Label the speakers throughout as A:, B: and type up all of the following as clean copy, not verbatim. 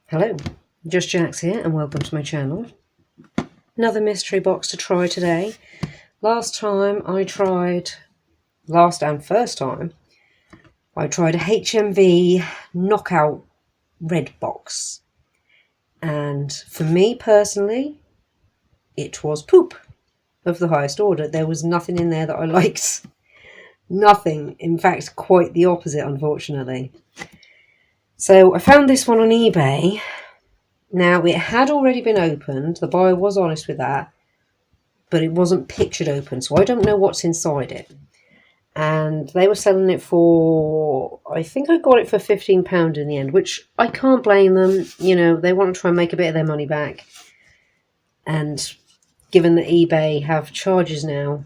A: Hello, Just Jax here and welcome to my channel. Another mystery box to try today. Last and first time, I tried a HMV knockout red box. And for me personally, it was poop of the highest order. There was nothing in there that I liked. Nothing. In fact, quite the opposite, unfortunately. So I found this one on eBay. Now, it had already been opened. The buyer was honest with that. But it wasn't pictured open, so I don't know what's inside it. And they were selling it for, I think I got it for £15 in the end, which I can't blame them. You know, they want to try and make a bit of their money back. And given that eBay have charges now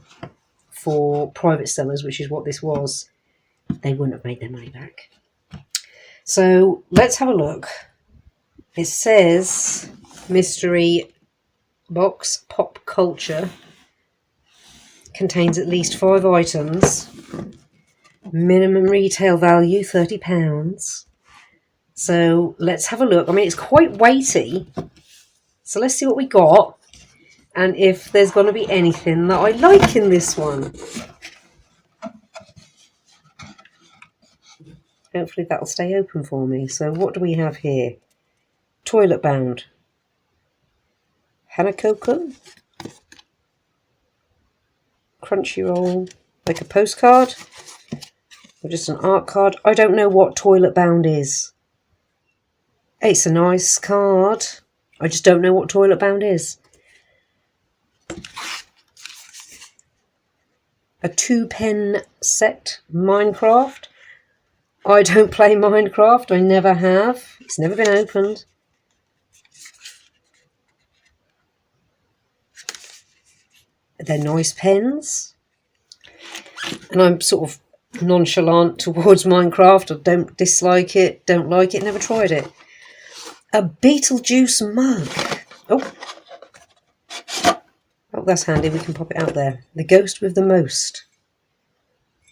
A: for private sellers, which is what this was, they wouldn't have made their money back. So let's have a look. It says mystery box pop culture, contains at least 5 items, minimum retail value £30. So let's have a look. I mean, it's quite weighty, so let's see what we got and if there's going to be anything that I like in this one. Hopefully that'll stay open for me. So what do we have here? Toilet bound Hanako-kun, Crunchyroll, like a postcard or just an art card. I don't know what toilet bound is. It's a nice card. I just don't know what toilet bound is. A 2-pen set Minecraft. I don't play Minecraft. I never have. It's never been opened. They're nice pens. And I'm sort of nonchalant towards Minecraft. I don't dislike it, don't like it, never tried it. A Beetlejuice mug. Oh, that's handy. We can pop it out there. The Ghost with the Most.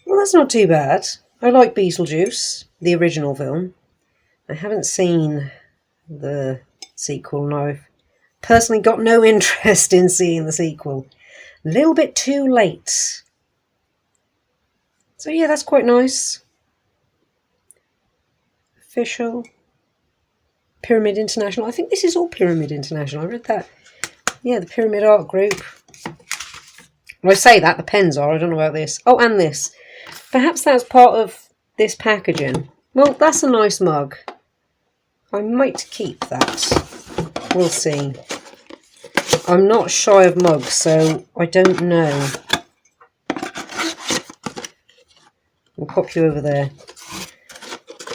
A: Well, that's not too bad. I like Beetlejuice, the original film. I haven't seen the sequel, and I've personally got no interest in seeing the sequel. A little bit too late. So yeah, that's quite nice. Official. Pyramid International. I think this is all Pyramid International. I read that. Yeah, the Pyramid Art Group. Well, I say that, the pens are. I don't know about this. Oh, and this. Perhaps that's part of this packaging. Well, that's a nice mug. I might keep that. We'll see. I'm not shy of mugs, so I don't know. I'll pop you over there.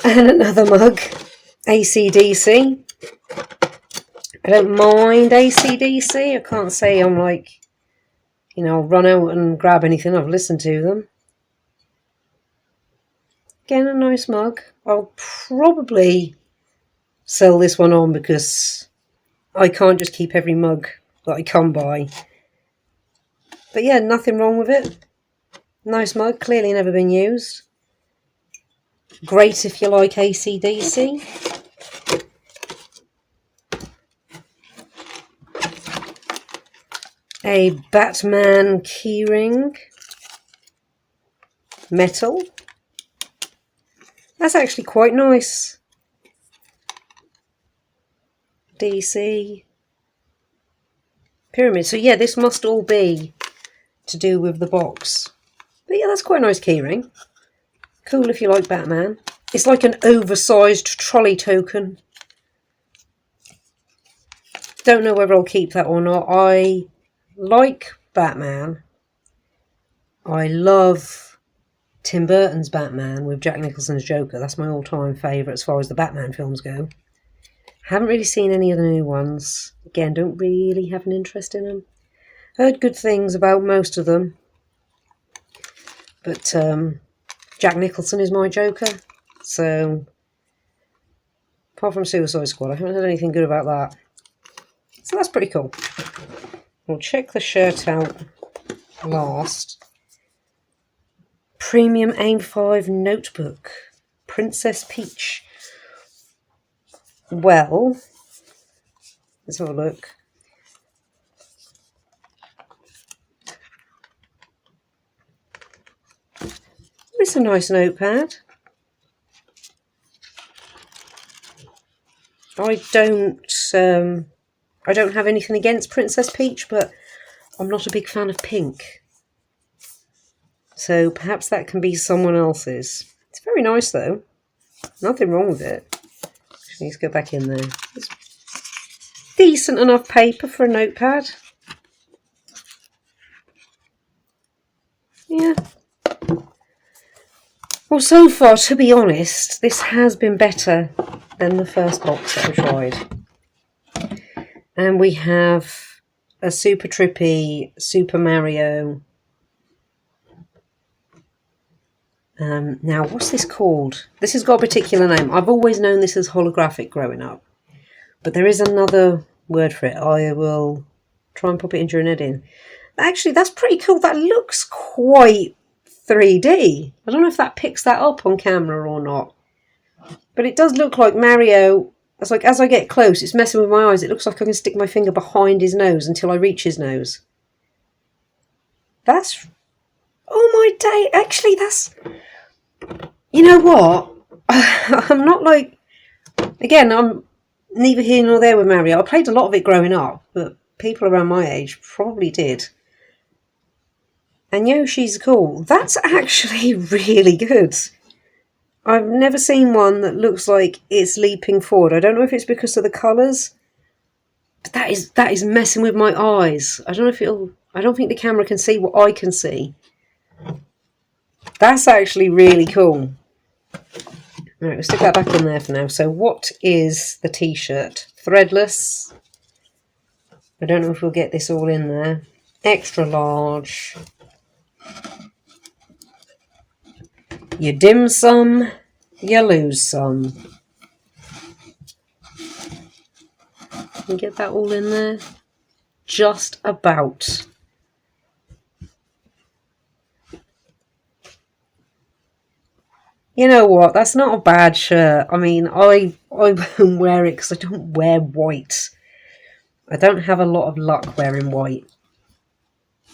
A: And another mug. AC/DC. I don't mind AC/DC. I can't say I'm like, I'll run out and grab anything. I've listened to them. Again, a nice mug. I'll probably sell this one on because I can't just keep every mug that I come by. But yeah, nothing wrong with it. Nice mug, clearly never been used. Great if you like AC/DC. A Batman keyring. Metal. That's actually quite nice. DC. Pyramid. So yeah, this must all be to do with the box. But yeah, that's quite a nice keyring. Cool if you like Batman. It's like an oversized trolley token. Don't know whether I'll keep that or not. I like Batman. I love Tim Burton's Batman with Jack Nicholson's Joker. That's my all-time favourite as far as the Batman films go. Haven't really seen any of the new ones. Again, don't really have an interest in them. Heard good things about most of them. But Jack Nicholson is my Joker. So, apart from Suicide Squad, I haven't heard anything good about that. So that's pretty cool. We'll check the shirt out last. Premium Aim 5 Notebook. Princess Peach. Well, let's have a look. It's a nice notepad. I don't have anything against Princess Peach, but I'm not a big fan of pink. So perhaps that can be someone else's. It's very nice though. Nothing wrong with it. Actually, let's go back in there. It's decent enough paper for a notepad. Yeah. Well, so far, to be honest, this has been better than the first box that I tried. And we have a super trippy Super Mario. Now, what's this called? This has got a particular name. I've always known this as holographic growing up. But there is another word for it. I will try and pop it into an edit. Actually, that's pretty cool. That looks quite 3D. I don't know if that picks that up on camera or not. But it does look like Mario. It's like as I get close, it's messing with my eyes. It looks like I can stick my finger behind his nose until I reach his nose. That's... Oh my day. Actually, that's... You know what? I'm not like... Again, I'm neither here nor there with Mario. I played a lot of it growing up, but people around my age probably did. And Yoshi's cool. That's actually really good. I've never seen one that looks like it's leaping forward. I don't know if it's because of the colours, but that is messing with my eyes. I don't know if it'll... I don't think the camera can see what I can see. That's actually really cool. Right, we'll stick that back in there for now. So what is the t-shirt? Threadless. I don't know if we'll get this all in there. Extra large. You dim some, you lose some. Can you get that all in there? Just about. You know what? That's not a bad shirt. I mean, I won't wear it because I don't wear white. I don't have a lot of luck wearing white.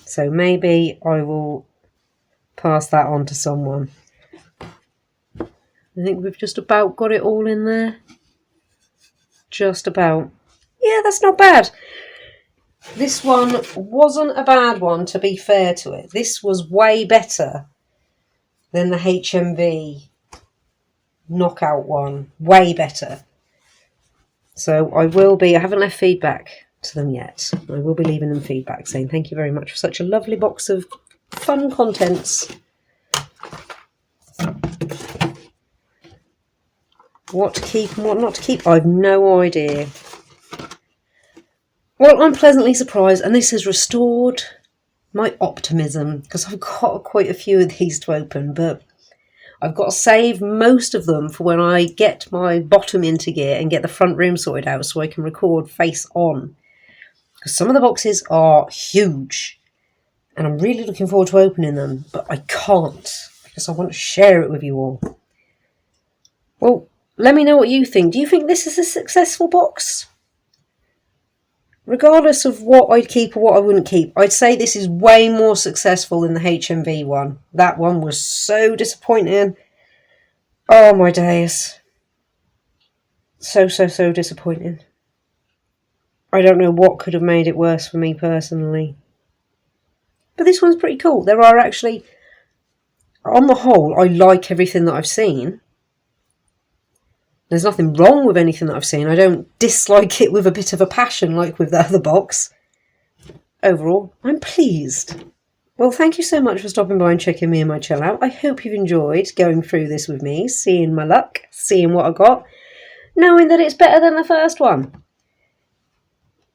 A: So maybe I will pass that on to someone. I think we've just about got it all in there. Just about. Yeah, that's not bad. This one wasn't a bad one, to be fair to it. This was way better than the HMV knockout one. Way better. So I haven't left feedback to them yet. I will be leaving them feedback saying thank you very much for such a lovely box of fun contents. What to keep and what not to keep, I've no idea. Well, I'm pleasantly surprised, and this has restored my optimism, because I've got quite a few of these to open, but I've got to save most of them for when I get my bottom into gear and get the front room sorted out so I can record face on. Because some of the boxes are huge, and I'm really looking forward to opening them, but I can't, because I want to share it with you all. Well, let me know what you think. Do you think this is a successful box? Regardless of what I'd keep or what I wouldn't keep, I'd say this is way more successful than the HMV one. That one was so disappointing. Oh my days. So disappointing. I don't know what could have made it worse for me personally. But this one's pretty cool. There are actually, on the whole, I like everything that I've seen. There's nothing wrong with anything that I've seen. I don't dislike it with a bit of a passion like with the other box. Overall, I'm pleased. Well, thank you so much for stopping by and checking me and my channel out. I hope you've enjoyed going through this with me, seeing my luck, seeing what I got, knowing that it's better than the first one.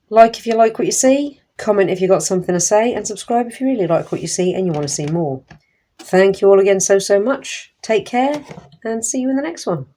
A: Like if you like what you see, comment if you've got something to say, and subscribe if you really like what you see and you want to see more. Thank you all again so much. Take care, and see you in the next one.